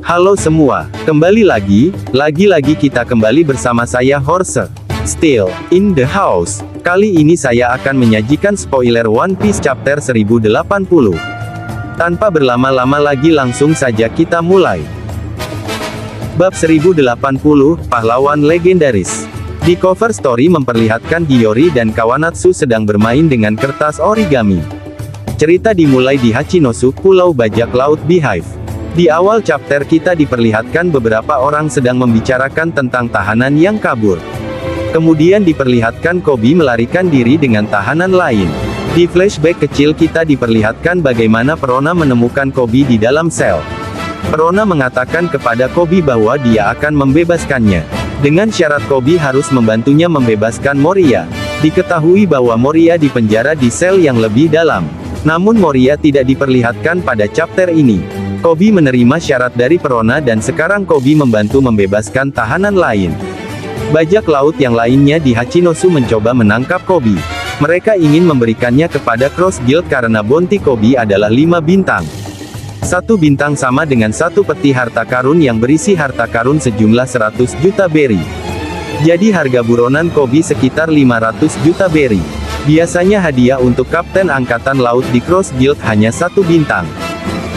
Halo semua, kembali lagi kita kembali bersama saya Horse. Still in the house. Kali ini saya akan menyajikan spoiler One Piece chapter 1080. Tanpa berlama-lama lagi langsung saja kita mulai. Bab 1080, Pahlawan Legendaris. Di cover story memperlihatkan Hiyori dan Kawanatsu sedang bermain dengan kertas origami. Cerita dimulai di Hachinosu, Pulau Bajak Laut Beehive. Di awal chapter kita diperlihatkan beberapa orang sedang membicarakan tentang tahanan yang kabur. Kemudian diperlihatkan Koby melarikan diri dengan tahanan lain. Di flashback kecil kita diperlihatkan bagaimana Perona menemukan Koby di dalam sel. Perona mengatakan kepada Koby bahwa dia akan membebaskannya. Dengan syarat Koby harus membantunya membebaskan Moria. Diketahui bahwa Moria dipenjara di sel yang lebih dalam. Namun Moria tidak diperlihatkan pada chapter ini. Koby menerima syarat dari Perona dan sekarang Koby membantu membebaskan tahanan lain. Bajak laut yang lainnya di Hachinosu mencoba menangkap Koby. Mereka ingin memberikannya kepada Cross Guild karena bounty Koby adalah 5 bintang. 1 bintang sama dengan 1 peti harta karun yang berisi harta karun sejumlah 100 juta berry. Jadi harga buronan Koby sekitar 500 juta berry. Biasanya hadiah untuk Kapten Angkatan Laut di Cross Guild hanya 1 bintang.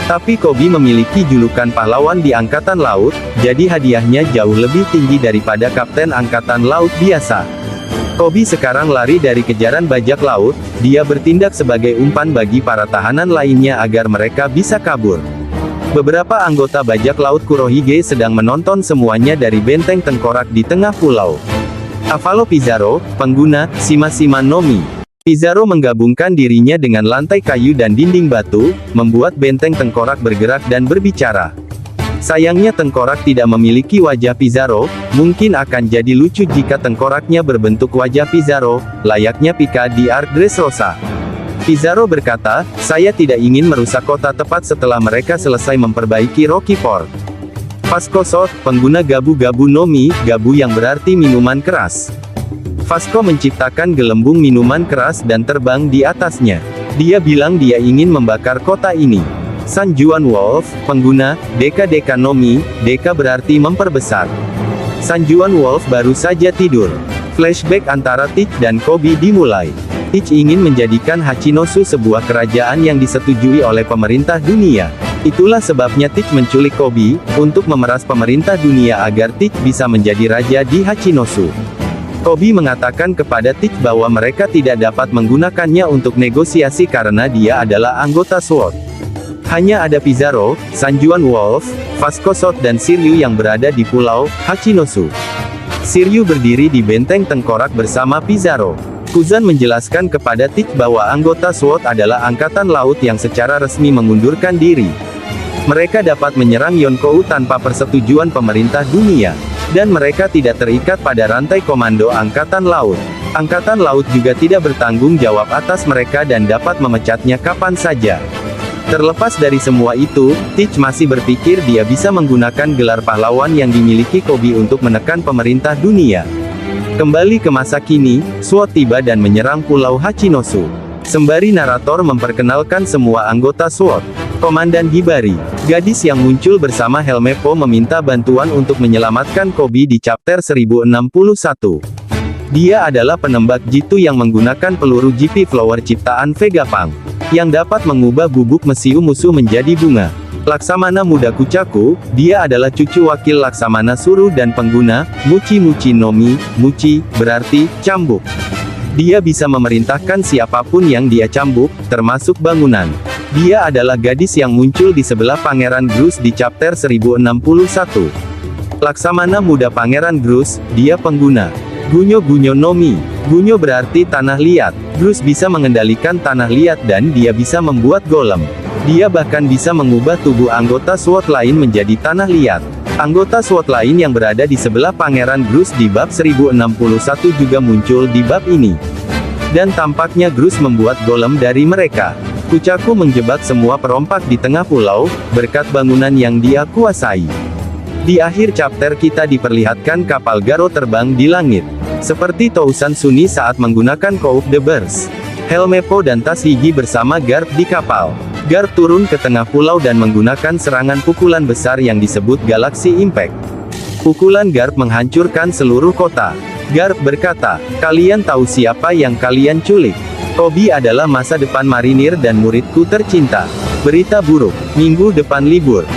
Tapi Koby memiliki julukan pahlawan di Angkatan Laut, jadi hadiahnya jauh lebih tinggi daripada Kapten Angkatan Laut biasa. Koby sekarang lari dari kejaran bajak laut, dia bertindak sebagai umpan bagi para tahanan lainnya agar mereka bisa kabur. Beberapa anggota bajak laut Kurohige sedang menonton semuanya dari benteng tengkorak di tengah pulau. Avalo Pizarro, pengguna, Shima no Mi. Pizarro menggabungkan dirinya dengan lantai kayu dan dinding batu, membuat benteng tengkorak bergerak dan berbicara. Sayangnya tengkorak tidak memiliki wajah Pizarro, mungkin akan jadi lucu jika tengkoraknya berbentuk wajah Pizarro, layaknya Pika di Arc Dressrosa. Pizarro berkata, saya tidak ingin merusak kota tepat setelah mereka selesai memperbaiki Rocky Port. Vasco Sot, pengguna Gabu no Mi, gabu yang berarti minuman keras. Vasco menciptakan gelembung minuman keras dan terbang di atasnya. Dia bilang dia ingin membakar kota ini. San Juan Wolf, pengguna Deka no Mi, Deka berarti memperbesar. San Juan Wolf baru saja tidur. Flashback antara Teach dan Koby dimulai. Teach ingin menjadikan Hachinosu sebuah kerajaan yang disetujui oleh pemerintah dunia. Itulah sebabnya Teach menculik Koby, untuk memeras pemerintah dunia agar Teach bisa menjadi raja di Hachinosu. Koby mengatakan kepada Teach bahwa mereka tidak dapat menggunakannya untuk negosiasi karena dia adalah anggota SWORD. Hanya ada Pizarro, San Juan Wolf, Vasco Sot dan Shiryu yang berada di pulau Hachinosu. Shiryu berdiri di benteng tengkorak bersama Pizarro. Kuzan menjelaskan kepada Teach bahwa anggota SWORD adalah angkatan laut yang secara resmi mengundurkan diri. Mereka dapat menyerang Yonkou tanpa persetujuan pemerintah dunia. Dan mereka tidak terikat pada rantai komando Angkatan Laut. Angkatan Laut juga tidak bertanggung jawab atas mereka dan dapat memecatnya kapan saja. Terlepas dari semua itu, Teach masih berpikir dia bisa menggunakan gelar pahlawan yang dimiliki Koby untuk menekan pemerintah dunia. Kembali ke masa kini, SWORD tiba dan menyerang Pulau Hachinosu. Sembari narator memperkenalkan semua anggota SWORD. Komandan Hibari, gadis yang muncul bersama Helmeppo meminta bantuan untuk menyelamatkan Koby di chapter 1061. Dia adalah penembak jitu yang menggunakan peluru GP Flower ciptaan Vegapunk, yang dapat mengubah bubuk mesiu musuh menjadi bunga. Laksamana Muda Kuchaku, dia adalah cucu wakil Laksamana Suru dan pengguna Muchi no Mi, Muchi, berarti cambuk. Dia bisa memerintahkan siapapun yang dia cambuk, termasuk bangunan. Dia adalah gadis yang muncul di sebelah Pangeran Grus di chapter 1061. Laksamana Muda Pangeran Grus, dia pengguna Gunyo no Mi. Gunyo berarti tanah liat. Grus bisa mengendalikan tanah liat dan dia bisa membuat golem. Dia bahkan bisa mengubah tubuh anggota SWORD lain menjadi tanah liat. Anggota SWORD lain yang berada di sebelah Pangeran Grus di bab 1061 juga muncul di bab ini. Dan tampaknya Grus membuat golem dari mereka. Kuchaku menjebak semua perompak di tengah pulau, berkat bangunan yang dia kuasai. Di akhir chapter kita diperlihatkan kapal Garo terbang di langit. Seperti Tousan Suni saat menggunakan Coupe de Bers. Helmeppo dan Tas Higi bersama Garp di kapal. Garp turun ke tengah pulau dan menggunakan serangan pukulan besar yang disebut Galaxy Impact. Pukulan Garp menghancurkan seluruh kota. Garp berkata, "Kalian tahu siapa yang kalian culik? Koby adalah masa depan marinir dan muridku tercinta." Berita buruk, minggu depan libur.